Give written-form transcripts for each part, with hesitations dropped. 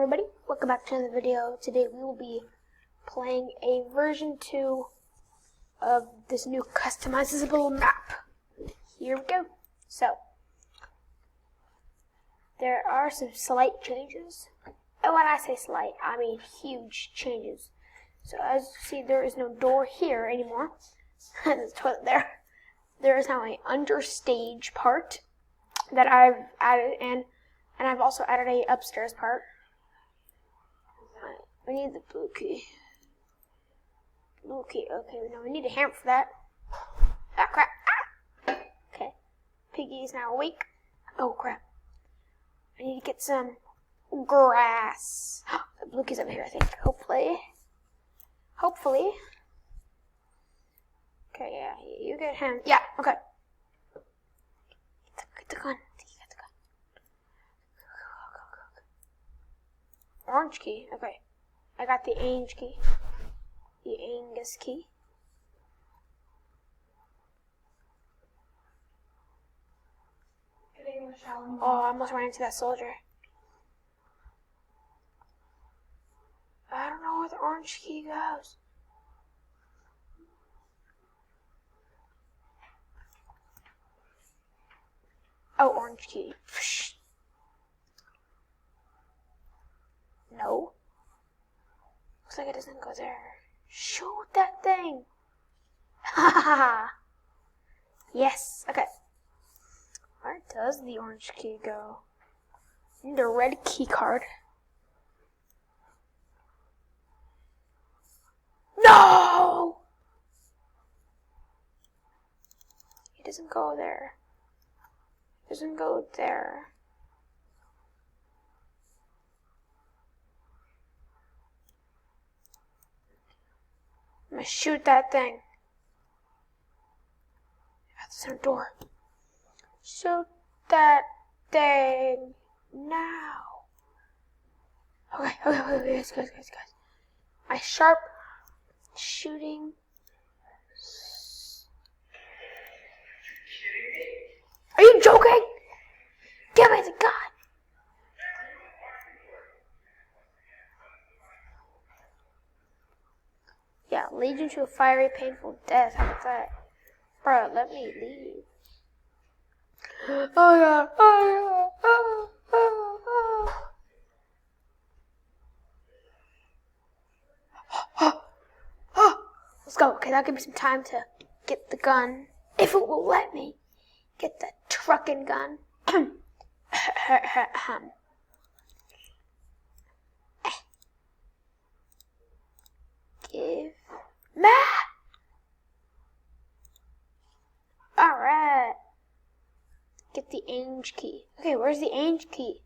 everybody, welcome back to another video. Today we will be playing a version 2 of this new customizable map. Here we go. So, there are some slight changes. And when I say slight, I mean huge changes. So as you see, there is no door here anymore. There's a toilet there. There is now an understage part that I've added in. And I've also added a upstairs part. We need the blue key. Blue key, okay, no, we need a hammer for that. Ah, crap. Ah! Okay. Piggy is now awake. Oh, crap. I need to get some grass. The blue key's up here, I think. Hopefully. Okay, yeah, you get him. Yeah, okay. Get the gun. Orange key, okay. I got the Ange key. The Angus key. Oh, I almost ran into that soldier. I don't know where the orange key goes. Oh, orange key. No. Looks like it doesn't go there. Shoot that thing! Ha ha ha! Yes, okay. Where does the orange key go? I need a red key card. No! It doesn't go there. It doesn't go there. I'm gonna shoot that thing. That's our door. Shoot that thing now. Okay, guys. My sharp shooting. Are you joking? Give me the gun. Yeah, lead you to a fiery, painful death. How about that? Bro, let me leave. Oh god, oh god, oh. Let's go. Okay, that'll give me some time to get the gun. If it will let me get the truckin' gun. Give me. Alright. Get the Ange key. Okay, where's the Ange key?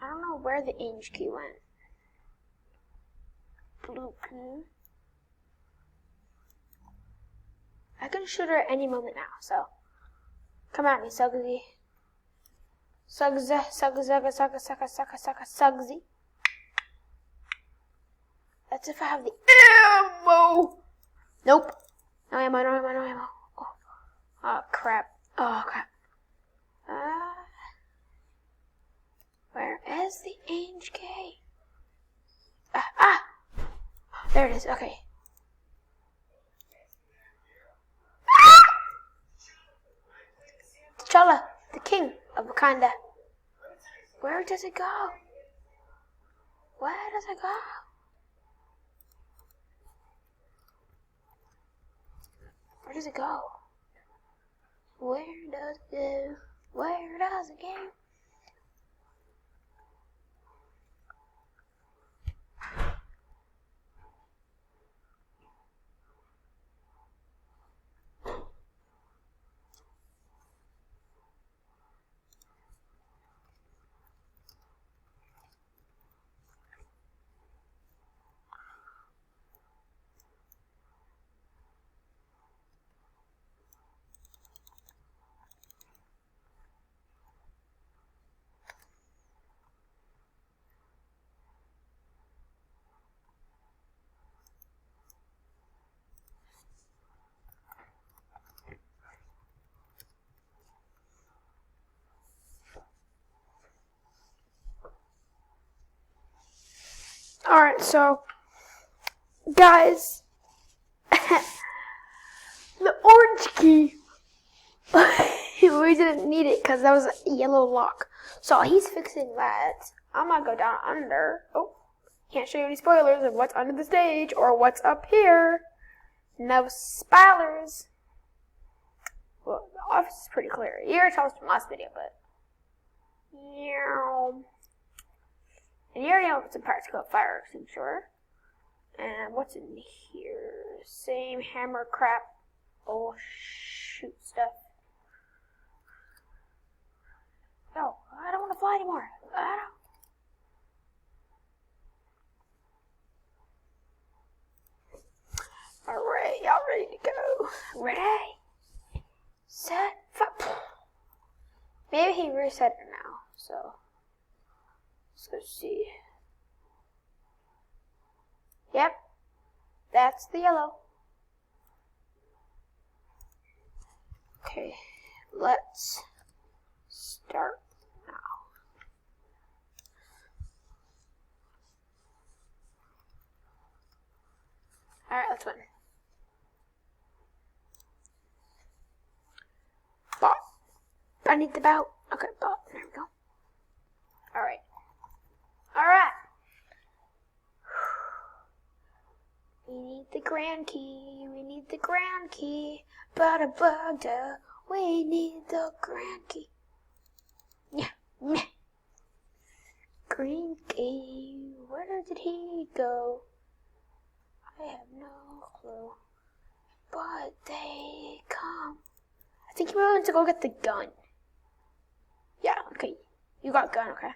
I don't know where the Ange key went. Blue key. I can shoot her at any moment now, so come at me, Sugsy. Sugsy. That's if I have the ammo. Nope. No ammo. Oh, crap. Where is the Ange key? There it is. Okay. T'Challa, the king of Wakanda. Where does it go? Where does it go? Where does it go? Where does it go? Where does it go? Alright, so, guys, the orange key, we didn't need it because that was a yellow lock. So he's fixing that. I'm gonna go down under. Oh, can't show you any spoilers of what's under the stage or what's up here. No spoilers. Well, the office is pretty clear. You already told us from last video, but and you already know it's a practical fire extinguisher. And what's in here? Same hammer crap. Oh, shoot stuff. No, I don't want to fly anymore. I don't. Alright, y'all ready to go? Ready? Set, fire. Maybe he reset it now, so let's go see. Yep, that's the yellow. Okay, let's start now. Alright, let's win. Bot. I need the bout. Okay, bot. There we go. Alright. Alright. We need the grand key. We need the grand key. Bada bada. We need the grand key. Yeah. Meh. Green key. Where did he go? I have no clue. But they come. I think he went to go get the gun. Yeah, okay. You got gun, okay.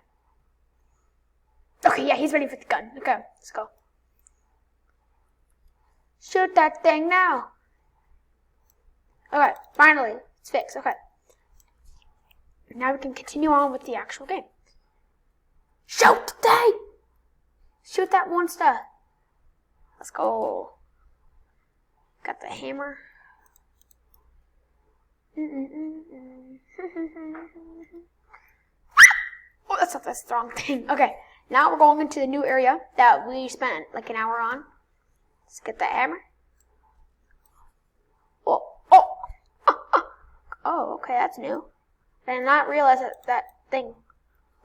Okay, yeah, he's ready for the gun. Okay, let's go. Shoot that thing now. Okay, finally, it's fixed. Okay. Now we can continue on with the actual game. Shoot the thing! Shoot that monster. Let's go. Got the hammer. Oh, that's not the strong thing. Okay, now we're going into the new area that we spent like an hour on. Let's get the hammer. Oh, okay, that's new. I did not realize that thing,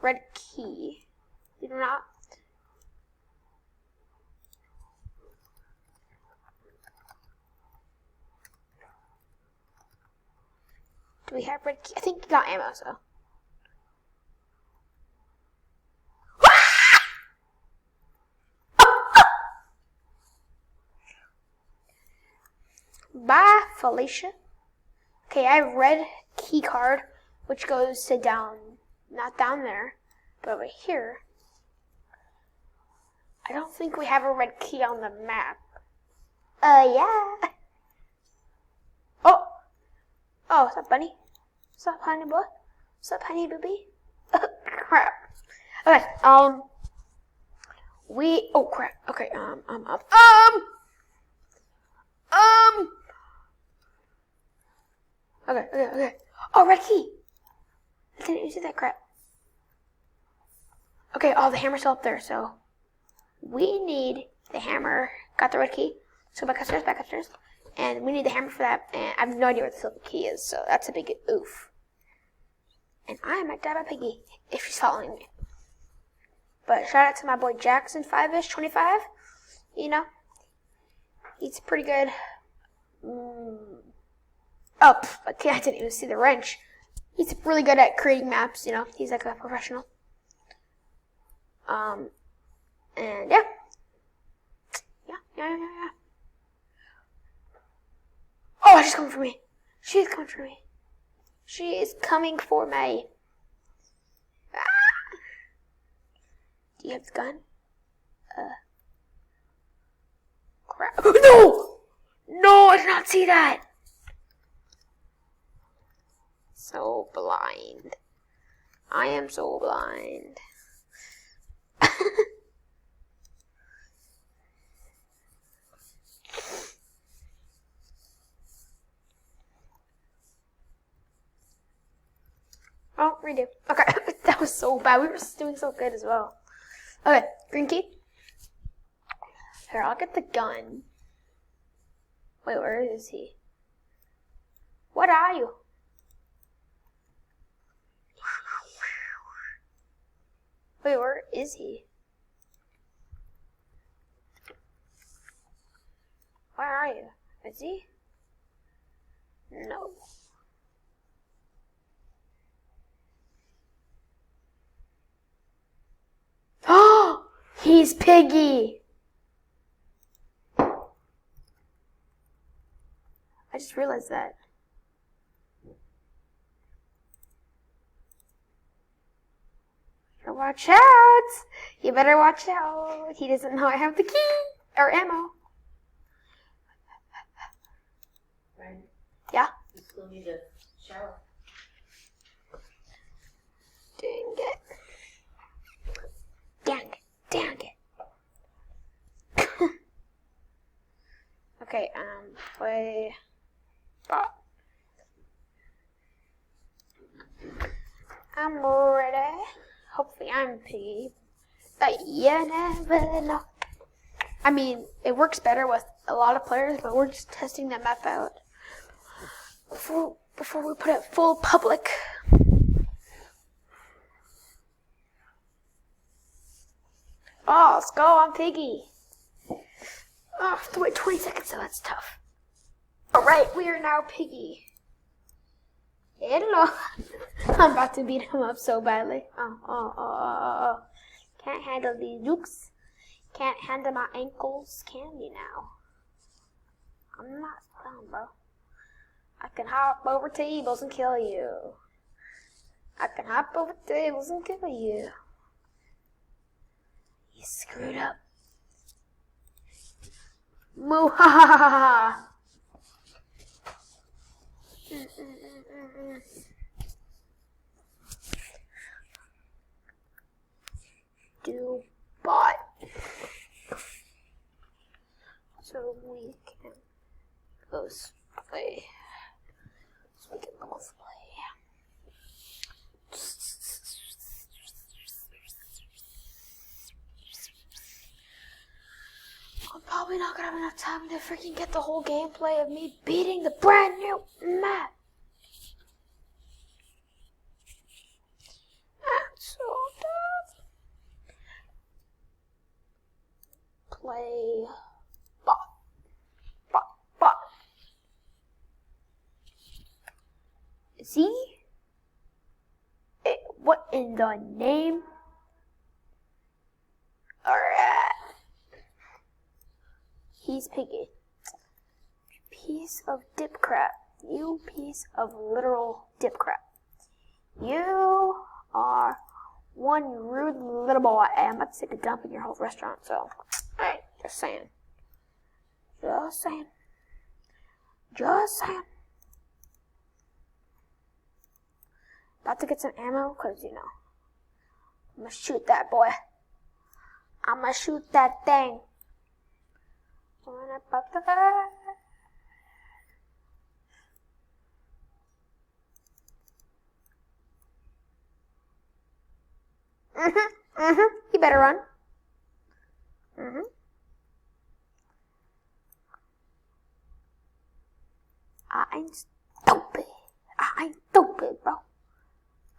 red key. Did not. Do we have red key? I think we got ammo, so. Bye, Felicia. Okay, I have red key card, which goes to down, not down there, but over here. I don't think we have a red key on the map. Yeah. Oh, what's up, bunny? What's up, honey boy? What's up, honey baby? Crap. Okay, oh crap. Okay, Okay. Oh, red key. I didn't see that crap. Okay, the hammer's still up there, so we need the hammer. Got the red key. So back upstairs. And we need the hammer for that. And I have no idea where the silver key is, so that's a big oof. And I might die by Piggy if she's following me. But shout out to my boy Jackson, 5-ish, 25. You know, he's pretty good. Okay, I didn't even see the wrench. He's really good at creating maps, you know. He's like a professional. And yeah. Oh, she's coming for me. She's coming for me. She is coming for me. Ah! Do you have the gun? Crap. No! No, I did not see that. So blind. I am so blind. Oh, redo. Okay, that was so bad. We were doing so good as well. Okay, green key. Here, I'll get the gun. Wait, where is he? What are you? Wait, where is he? Where are you? Is he? No. Oh, he's Piggy. I just realized that. Watch out! You better watch out. He doesn't know I have the key or ammo. Right. Yeah. You still need a shower. Dang it. Dang it. Dang it. Okay, play bot. I'm ready. Hopefully I'm Piggy. But you never know. I mean, it works better with a lot of players, but we're just testing that map out before we put it full public. Oh, let's go, I'm Piggy. Oh, I have to wait 20 seconds, so that's tough. Alright, we are now Piggy. Hello. I'm about to beat him up so badly. Oh. Can't handle these jukes. Can't handle my ankles. Can you now? I'm not dumb, bro. I can hop over tables and kill you. I can hop over tables and kill you. You screwed up. Moo ha ha ha ha. Do bot. So we can both play. So we can both play. I'm probably not gonna have enough time to freaking get the whole gameplay of me beating the brand new map. That's so tough. Play bot. See? What in the name? Alright. He's Piggy. Piece of dip crap. You piece of literal dip crap. You are one rude little boy. I'm about to take a dump in your whole restaurant, so. Alright, just saying. Just saying. About to get some ammo, because, you know, I'm going to shoot that boy. I'm going to shoot that thing. You better run. I ain't stupid. Bro.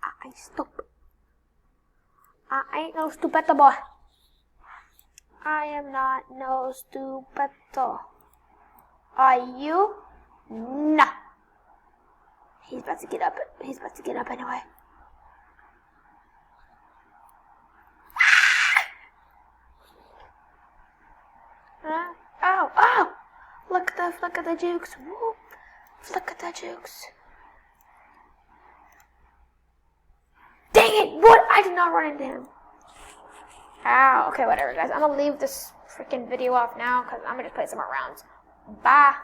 I ain't stupid. I ain't no stupido boy. I am not no stupido. Are you? No. He's about to get up. He's about to get up anyway. Oh! Look at the jukes. Whoop. Look at the jukes. Dang it! What? I did not run into him. Ow. Okay, whatever, guys. I'm gonna leave this freaking video off now because I'm gonna just play some more rounds. Bye.